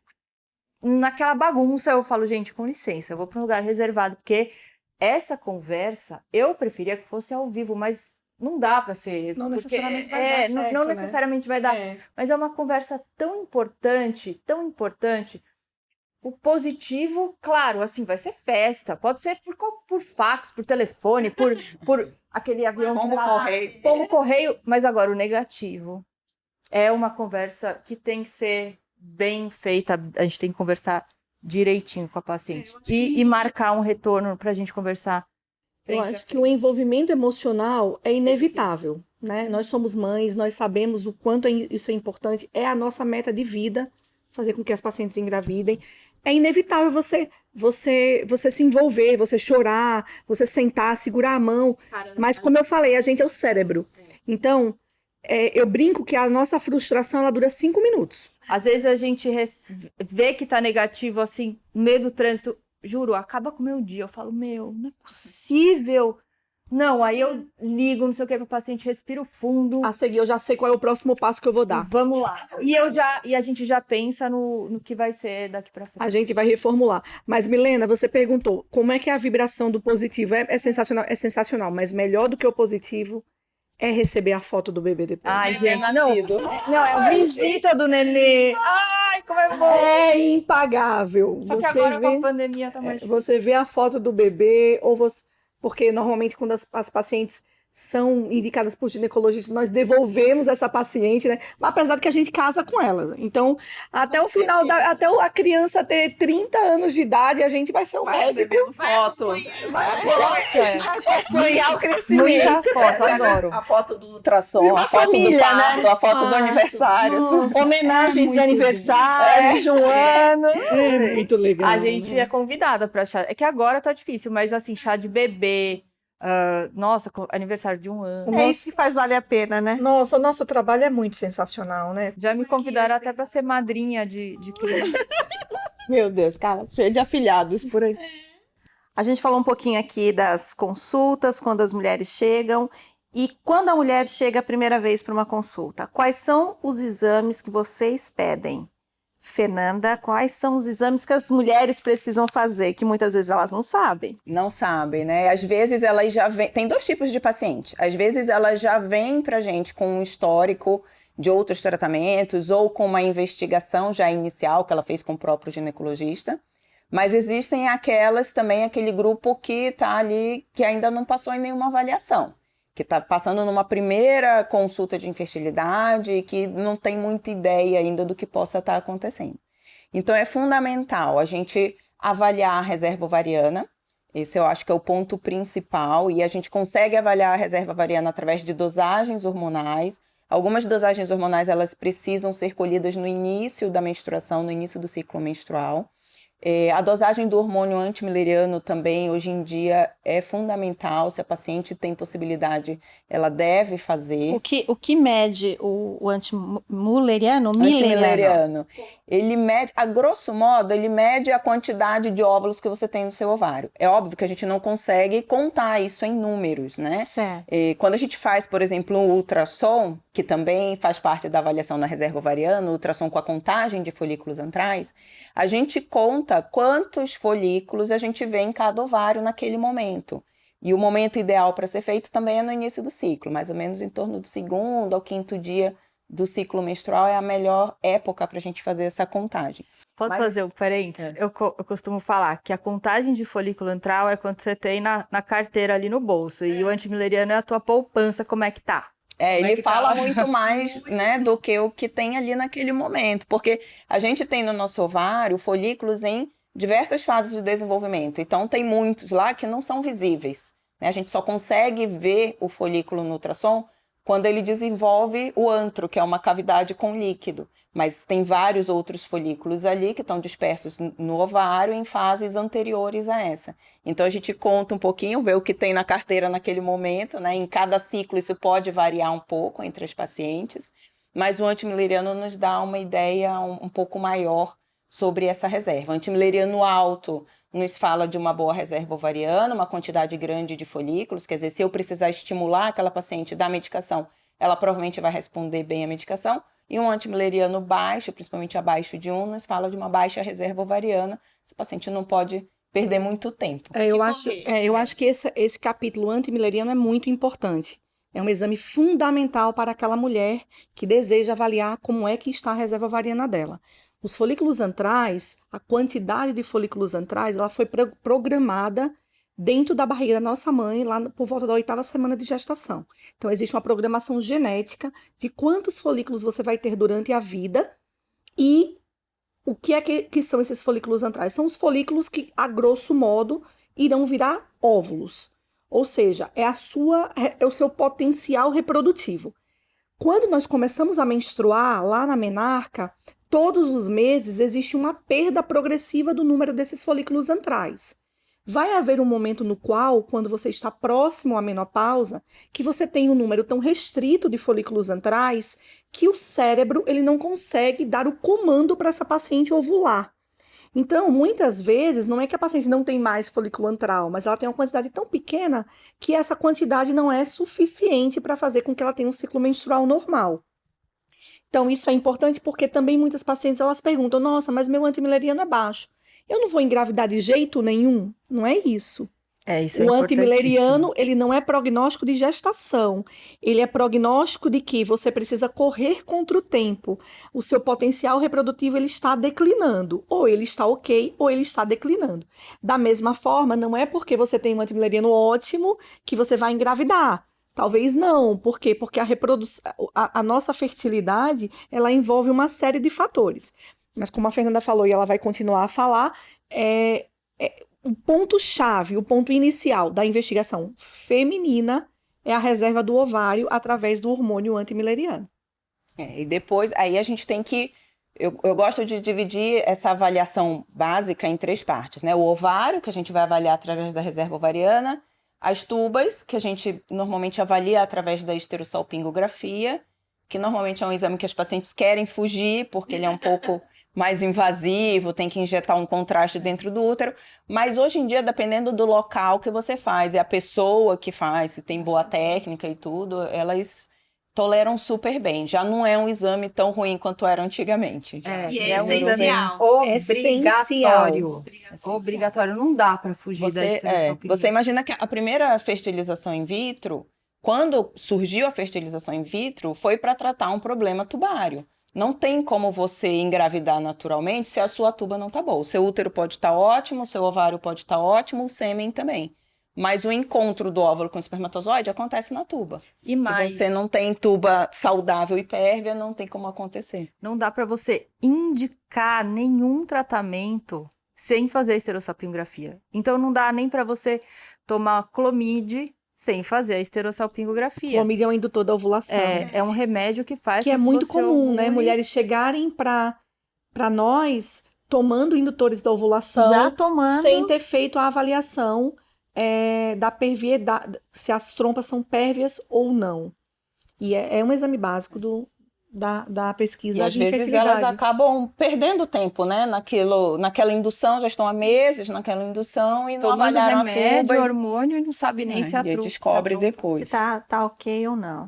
naquela bagunça, eu falo, gente, com licença, eu vou pra um lugar reservado, porque essa conversa, eu preferia que fosse ao vivo, mas não dá pra ser. Não porque necessariamente vai dar certo, não né? necessariamente vai dar. Mas é uma conversa tão importante, tão importante. O positivo, claro, assim, vai ser festa. Pode ser por fax, por telefone, por aquele avião. Pombo correio. Pombo correio. Mas agora, o negativo é uma conversa que tem que ser bem feita. A gente tem que conversar direitinho com a paciente. E marcar um retorno pra gente conversar. Eu acho que o envolvimento emocional é inevitável, né? Nós somos mães, nós sabemos o quanto isso é importante. É a nossa meta de vida, fazer com que as pacientes engravidem. É inevitável você se envolver, você chorar, você sentar, segurar a mão. Mas como eu falei, a gente é o cérebro. Então, eu brinco que a nossa frustração ela dura 5 minutos. Às vezes a gente vê que tá negativo, assim, no meio do trânsito. Juro, acaba com o meu dia. Eu falo, não é possível. Não, aí eu ligo, não sei o que, pro paciente, respiro fundo. A seguir, eu já sei qual é o próximo passo que eu vou dar. Vamos lá. E a gente já pensa no que vai ser daqui pra frente. A gente vai reformular. Mas, Milena, você perguntou como é que é a vibração do positivo? É sensacional, é sensacional, mas melhor do que o positivo é receber a foto do bebê depois. Ai, Bebê gente, nascido. não, é a visita do nenê. Ai, como é bom. É impagável. Só que Você agora com vê, a pandemia tá mais difícil. você vê a foto do bebê, ou você. Porque normalmente quando as pacientes são indicadas por ginecologista, nós devolvemos essa paciente, né? Mas apesar de que a gente casa com ela. Então, até o final, até a criança ter 30 anos de idade, a gente vai ser o médico. recebendo foto. Vai sonhar o crescimento. Muita foto, adoro. A foto do ultrassom, Uma a foto família, do parto, né? a foto do aniversário. tudo. Homenagens de muito aniversário, de um ano. É muito legal. A gente é convidada pra chá. É que agora tá difícil, mas assim, chá de bebê. Nossa, aniversário de 1 ano. É isso que faz valer a pena, né? Nossa, o nosso trabalho é muito sensacional, né? Já me convidaram até pra ser madrinha de criança. Meu Deus, cara, cheio de afilhados por aí. A gente falou um pouquinho aqui das consultas, quando as mulheres chegam. E quando a mulher chega a primeira vez para uma consulta, quais são os exames que vocês pedem? Fernanda, quais são os exames que as mulheres precisam fazer, que muitas vezes elas não sabem? Não sabem, né? Às vezes elas já vêm. Tem 2 tipos de paciente. Às vezes elas já vêm pra gente com um histórico de outros tratamentos ou com uma investigação já inicial que ela fez com o próprio ginecologista. Mas existem aquele grupo que tá ali, que ainda não passou em nenhuma avaliação, que está passando numa primeira consulta de infertilidade e que não tem muita ideia ainda do que possa estar acontecendo. Então, é fundamental a gente avaliar a reserva ovariana. Esse eu acho que é o ponto principal. E a gente consegue avaliar a reserva ovariana através de dosagens hormonais. Algumas dosagens hormonais, elas precisam ser colhidas no início da menstruação, no início do ciclo menstrual. A dosagem do hormônio antimileriano também, hoje em dia, é fundamental. Se a paciente tem possibilidade, ela deve fazer. O que mede o antimileriano? Antimileriano. Ele mede, a grosso modo, ele mede a quantidade de óvulos que você tem no seu ovário. É óbvio que a gente não consegue contar isso em números, né? Certo. Quando a gente faz, por exemplo, um ultrassom, que também faz parte da avaliação na reserva ovariana, ultrassom com a contagem de folículos antrais, a gente conta quantos folículos a gente vê em cada ovário naquele momento. E o momento ideal para ser feito também é no início do ciclo, mais ou menos em torno do 2º ao 5º dia do ciclo menstrual é a melhor época para a gente fazer essa contagem. Posso fazer um parênteses? Eu costumo falar que a contagem de folículo antral é quando você tem na carteira ali no bolso, e o antimileriano é a tua poupança, como é que tá? Ele fala muito mais, né, do que o que tem ali naquele momento, porque a gente tem no nosso ovário folículos em diversas fases de desenvolvimento, então tem muitos lá que não são visíveis, né? A gente só consegue ver o folículo no ultrassom quando ele desenvolve o antro, que é uma cavidade com líquido, mas tem vários outros folículos ali que estão dispersos no ovário em fases anteriores a essa. Então a gente conta um pouquinho, vê o que tem na carteira naquele momento, né? Em cada ciclo isso pode variar um pouco entre as pacientes, mas o antimileriano nos dá uma ideia um pouco maior sobre essa reserva. O antimileriano alto nos fala de uma boa reserva ovariana, uma quantidade grande de folículos, quer dizer, se eu precisar estimular aquela paciente da medicação, ela provavelmente vai responder bem à medicação. E um antimileriano baixo, principalmente abaixo de 1, nos fala de uma baixa reserva ovariana. Esse paciente não pode perder muito tempo. Eu acho que esse capítulo antimileriano é muito importante. É um exame fundamental para aquela mulher que deseja avaliar como é que está a reserva ovariana dela. Os folículos antrais, a quantidade de folículos antrais, ela foi programada dentro da barriga da nossa mãe, lá por volta da 8ª semana de gestação. Então, existe uma programação genética de quantos folículos você vai ter durante a vida e o que é que são esses folículos antrais? São os folículos que, a grosso modo, irão virar óvulos. Ou seja, é o seu potencial reprodutivo. Quando nós começamos a menstruar, lá na menarca, todos os meses existe uma perda progressiva do número desses folículos antrais. Vai haver um momento no qual, quando você está próximo à menopausa, que você tem um número tão restrito de folículos antrais que o cérebro ele não consegue dar o comando para essa paciente ovular. Então, muitas vezes, não é que a paciente não tem mais folículo antral, mas ela tem uma quantidade tão pequena que essa quantidade não é suficiente para fazer com que ela tenha um ciclo menstrual normal. Então, isso é importante porque também muitas pacientes elas perguntam, nossa, mas meu antimileriano é baixo. Eu não vou engravidar de jeito nenhum? Não é isso. Isso é o antimileriano, ele não é prognóstico de gestação. Ele é prognóstico de que você precisa correr contra o tempo. O seu potencial reprodutivo ele está declinando. Ou ele está ok, ou ele está declinando. Da mesma forma, não é porque você tem um antimileriano ótimo que você vai engravidar. Talvez não. Por quê? Porque a nossa fertilidade, ela envolve uma série de fatores. Mas como a Fernanda falou e ela vai continuar a falar, o ponto-chave, o ponto inicial da investigação feminina é a reserva do ovário através do hormônio antimileriano. E depois, aí a gente tem que... Eu gosto de dividir essa avaliação básica em 3 partes, né? O ovário, que a gente vai avaliar através da reserva ovariana, as tubas, que a gente normalmente avalia através da esterossalpingografia, que normalmente é um exame que as pacientes querem fugir, porque ele é um pouco mais invasivo, tem que injetar um contraste dentro do útero, mas hoje em dia, dependendo do local que você faz, e a pessoa que faz, se tem boa técnica e tudo, elas toleram super bem. Já não é um exame tão ruim quanto era antigamente. E é essencial. Obrigatório. Obrigatório. Não dá para fugir da esterossalpingografia. Você imagina que a primeira fertilização in vitro, quando surgiu a fertilização in vitro, foi para tratar um problema tubário. Não tem como você engravidar naturalmente se a sua tuba não está boa. O seu útero pode estar ótimo, o seu ovário pode estar ótimo, o sêmen também. Mas o encontro do óvulo com o espermatozoide acontece na tuba. Se você não tem tuba saudável e pérvia, não tem como acontecer. Não dá para você indicar nenhum tratamento sem fazer esterossalpingografia. Então não dá nem para você tomar Clomid sem fazer a esterossalpingografia. Clomid é um indutor da ovulação. É um remédio que faz que é muito você comum, ovule. né? Mulheres chegarem para nós tomando indutores da ovulação, Já tomando. sem ter feito a avaliação da perviedade, se as trompas são pérvias ou não. E é um exame básico da pesquisa E às de vezes infertilidade. elas acabam perdendo tempo, né? Naquela indução, já estão há meses naquela indução e não Tomando avaliaram a remédio, tuba. hormônio e não sabe nem se a E aí trompa... descobre depois. Se tá ok ou não.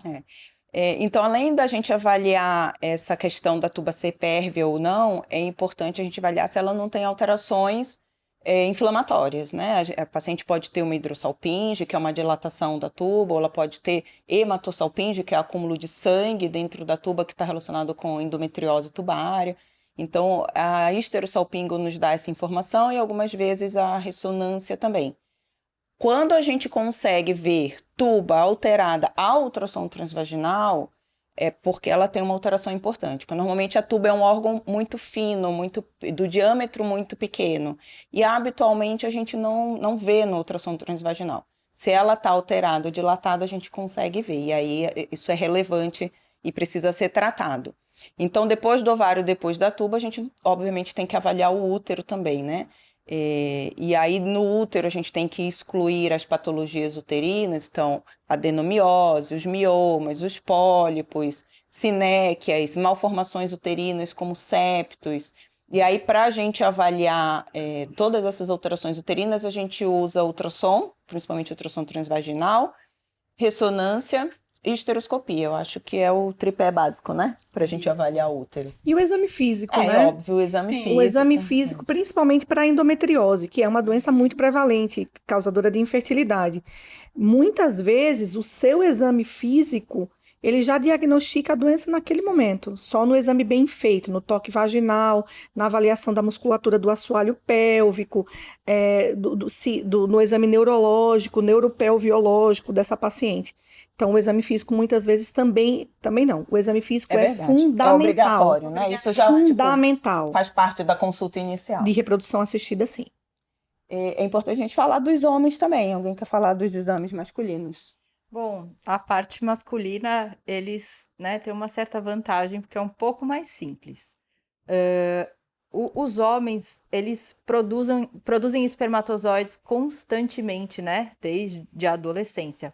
Então, além da gente avaliar essa questão da tuba ser pérvia ou não, é importante a gente avaliar se ela não tem alterações inflamatórias, né? A paciente pode ter uma hidrossalpinge, que é uma dilatação da tuba, ou ela pode ter hematossalpinge, que é acúmulo de sangue dentro da tuba que está relacionado com endometriose tubária. Então, a histerossalpingo nos dá essa informação e algumas vezes a ressonância também. Quando a gente consegue ver tuba alterada a ultrassom transvaginal, é porque ela tem uma alteração importante. Porque normalmente a tuba é um órgão muito fino, do diâmetro muito pequeno. E habitualmente a gente não vê no ultrassom transvaginal. Se ela está alterada ou dilatada, a gente consegue ver. E aí isso é relevante e precisa ser tratado. Então, depois do ovário, depois da tuba, a gente obviamente tem que avaliar o útero também, né? E aí no útero a gente tem que excluir as patologias uterinas, então adenomiose, os miomas, os pólipos, sinéquias, malformações uterinas como septos. E aí para a gente avaliar todas essas alterações uterinas, a gente usa ultrassom, principalmente ultrassom transvaginal, ressonância e esteroscopia. Eu acho que é o tripé básico, né? Para a gente avaliar o útero. E o exame físico, É né? óbvio, o exame físico. O exame físico, principalmente para a endometriose, que é uma doença muito prevalente, causadora de infertilidade. Muitas vezes, o seu exame físico, ele já diagnostica a doença naquele momento, só no exame bem feito, no toque vaginal, na avaliação da musculatura do assoalho pélvico, no exame neurológico, neuropelviológico dessa paciente. Então, o exame físico muitas vezes também não. O exame físico é fundamental. É obrigatório, né? Isso já fundamental. Faz parte da consulta inicial. De reprodução assistida, sim. É importante a gente falar dos homens também. Alguém quer falar dos exames masculinos? Bom, a parte masculina, eles, né, têm uma certa vantagem, porque é um pouco mais simples. Os homens, eles produzem espermatozoides constantemente, né, desde a adolescência.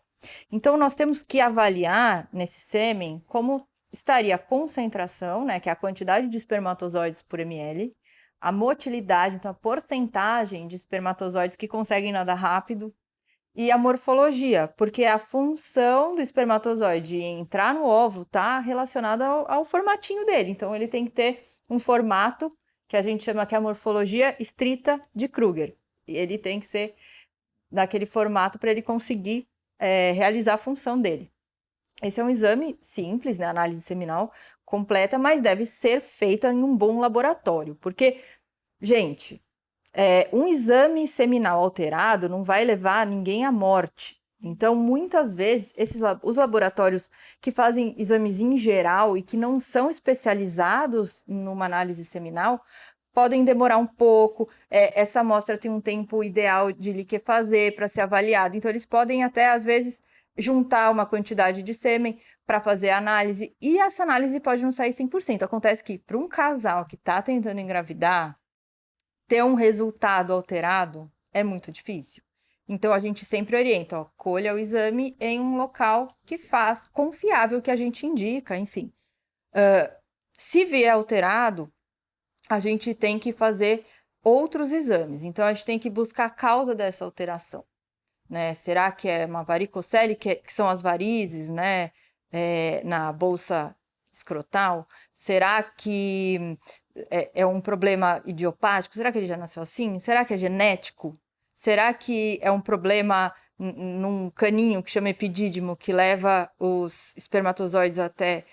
Então, nós temos que avaliar nesse sêmen como estaria a concentração, né, que é a quantidade de espermatozoides por ml, a motilidade, então a porcentagem de espermatozoides que conseguem nadar rápido, e a morfologia, porque a função do espermatozoide entrar no óvulo está relacionada ao formatinho dele. Então, ele tem que ter um formato que a gente chama que é a morfologia estrita de Kruger. E ele tem que ser daquele formato para ele conseguir realizar a função dele. Esse é um exame simples, né? Análise seminal completa, mas deve ser feita em um bom laboratório. Porque, gente, um exame seminal alterado não vai levar ninguém à morte. Então, muitas vezes, os laboratórios que fazem exames em geral e que não são especializados numa análise seminal podem demorar um pouco. Essa amostra tem um tempo ideal de liquefazer para ser avaliado. Então, eles podem até, às vezes, juntar uma quantidade de sêmen para fazer a análise. E essa análise pode não sair 100%. Acontece que, para um casal que está tentando engravidar, ter um resultado alterado é muito difícil. Então, a gente sempre orienta, colha o exame em um local que faz confiável, que a gente indica, enfim. Se vier alterado, a gente tem que fazer outros exames. Então, a gente tem que buscar a causa dessa alteração, né? Será que é uma varicocele, que são as varizes, né? Na bolsa escrotal? Será que é um problema idiopático? Será que ele já nasceu assim? Será que é genético? Será que é um problema num caninho que chama epidídimo, que leva os espermatozoides até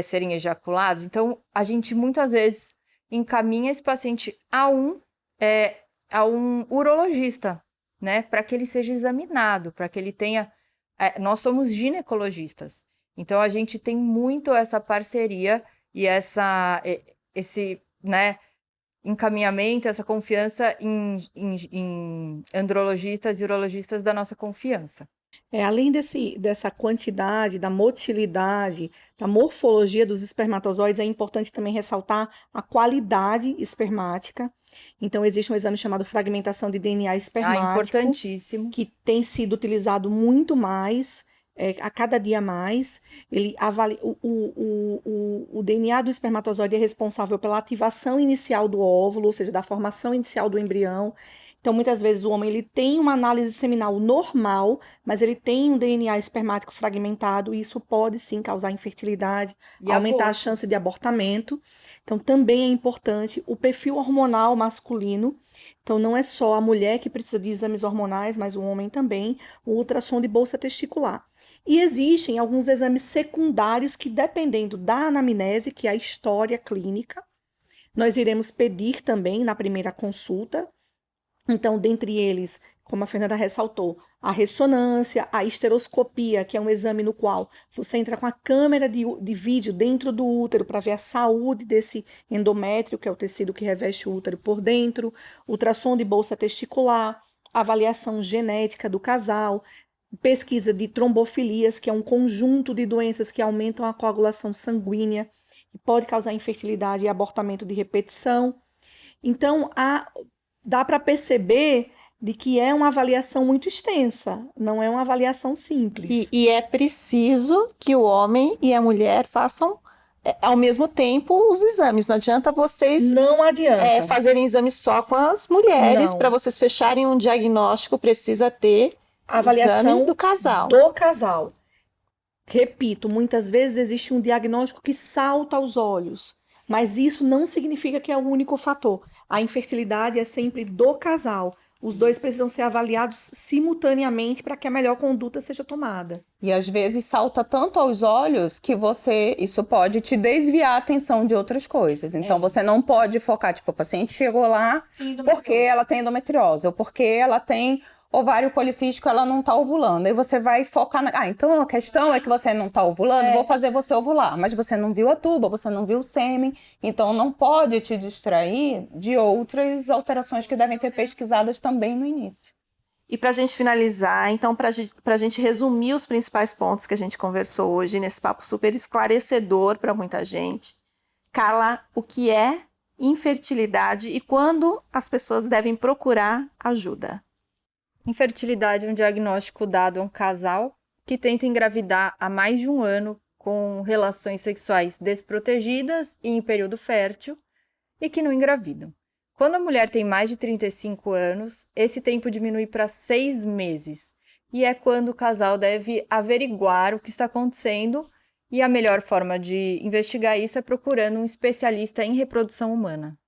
serem ejaculados? Então, a gente muitas vezes encaminha esse paciente a um urologista, né? Para que ele seja examinado, para que ele tenha... nós somos ginecologistas, então a gente tem muito essa parceria e esse, né, encaminhamento, essa confiança em andrologistas e urologistas da nossa confiança. Além dessa quantidade, da motilidade, da morfologia dos espermatozoides, é importante também ressaltar a qualidade espermática. Então, existe um exame chamado fragmentação de DNA espermático, Importantíssimo. que tem sido utilizado muito mais, a cada dia mais. Ele avalia, o DNA do espermatozoide é responsável pela ativação inicial do óvulo, ou seja, da formação inicial do embrião. Então, muitas vezes o homem ele tem uma análise seminal normal, mas ele tem um DNA espermático fragmentado, e isso pode sim causar infertilidade, E aumentar a aborto. chance de abortamento. Então, também é importante o perfil hormonal masculino. Então, não é só a mulher que precisa de exames hormonais, mas o homem também, o ultrassom de bolsa testicular. E existem alguns exames secundários que, dependendo da anamnese, que é a história clínica, nós iremos pedir também na primeira consulta. Então, dentre eles, como a Fernanda ressaltou, a ressonância, a esteroscopia, que é um exame no qual você entra com a câmera de vídeo dentro do útero para ver a saúde desse endométrio, que é o tecido que reveste o útero por dentro, ultrassom de bolsa testicular, avaliação genética do casal, pesquisa de trombofilias, que é um conjunto de doenças que aumentam a coagulação sanguínea e pode causar infertilidade e abortamento de repetição. Então, dá para perceber de que é uma avaliação muito extensa, não é uma avaliação simples. E é preciso que o homem e a mulher façam ao mesmo tempo os exames. Não adianta vocês Não adianta. fazerem exames só com as mulheres. Não. Para vocês fecharem um diagnóstico, precisa ter A avaliação exame do casal. do casal. Repito, muitas vezes existe um diagnóstico que salta aos olhos, mas isso não significa que é o único fator. A infertilidade é sempre do casal. Os dois precisam ser avaliados simultaneamente para que a melhor conduta seja tomada. E às vezes salta tanto aos olhos que isso pode te desviar a atenção de outras coisas. Então você não pode focar, tipo, a paciente chegou lá porque ela tem endometriose ou porque ela tem ovário policístico, ela não tá ovulando. Aí você vai focar então a questão é que você não tá ovulando, vou fazer você ovular. Mas você não viu a tuba, você não viu o sêmen, então não pode te distrair de outras alterações que devem ser pesquisadas também no início. E para a gente finalizar, então, para a gente resumir os principais pontos que a gente conversou hoje nesse papo super esclarecedor para muita gente, Carla, o que é infertilidade e quando as pessoas devem procurar ajuda? Infertilidade é um diagnóstico dado a um casal que tenta engravidar há mais de um ano com relações sexuais desprotegidas e em período fértil e que não engravidam. Quando a mulher tem mais de 35 anos, esse tempo diminui para 6 meses. E é quando o casal deve averiguar o que está acontecendo, e a melhor forma de investigar isso é procurando um especialista em reprodução humana.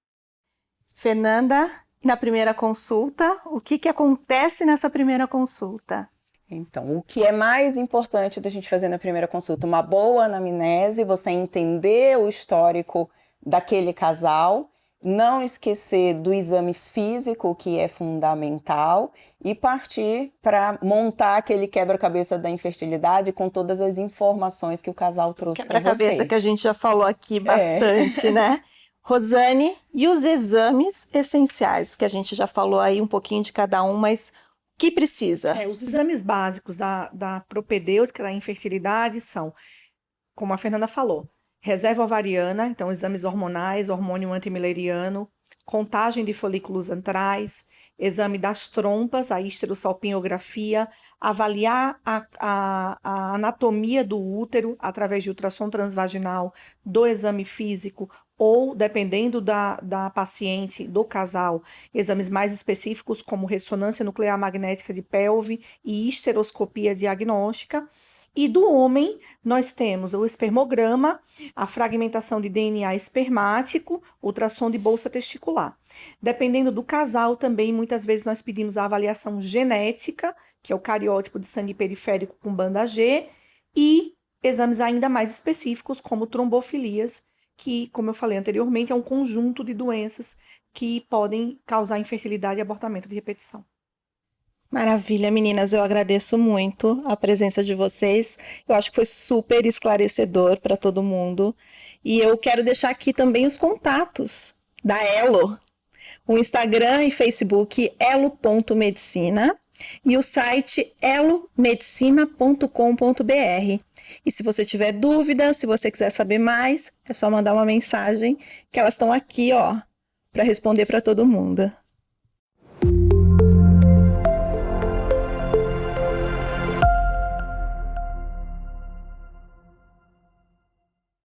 Fernanda, na primeira consulta, o que acontece nessa primeira consulta? Então, o que é mais importante da gente fazer na primeira consulta? Uma boa anamnese, você entender o histórico daquele casal, não esquecer do exame físico, que é fundamental, e partir para montar aquele quebra-cabeça da infertilidade com todas as informações que o casal trouxe para você. Quebra-cabeça que a gente já falou aqui bastante, né? Rosane, e os exames essenciais, que a gente já falou aí um pouquinho de cada um, mas o que precisa? Os exames básicos da propedêutica, da infertilidade, são, como a Fernanda falou, reserva ovariana, então exames hormonais, hormônio antimileriano, contagem de folículos antrais, exame das trompas, a histerosalpingografia, avaliar a anatomia do útero através de ultrassom transvaginal, do exame físico, ou, dependendo da paciente, do casal, exames mais específicos como ressonância nuclear magnética de pelve e histeroscopia diagnóstica. E do homem, nós temos o espermograma, a fragmentação de DNA espermático, ultrassom de bolsa testicular. Dependendo do casal, também, muitas vezes, nós pedimos a avaliação genética, que é o cariótipo de sangue periférico com banda G, e exames ainda mais específicos, como trombofilias, que, como eu falei anteriormente, é um conjunto de doenças que podem causar infertilidade e abortamento de repetição. Maravilha, meninas, eu agradeço muito a presença de vocês. Eu acho que foi super esclarecedor para todo mundo. E eu quero deixar aqui também os contatos da Elo. O Instagram e Facebook elo.medicina. e o site elomedicina.com.br. E se você tiver dúvida, se você quiser saber mais, é só mandar uma mensagem que elas estão aqui, ó, para responder para todo mundo.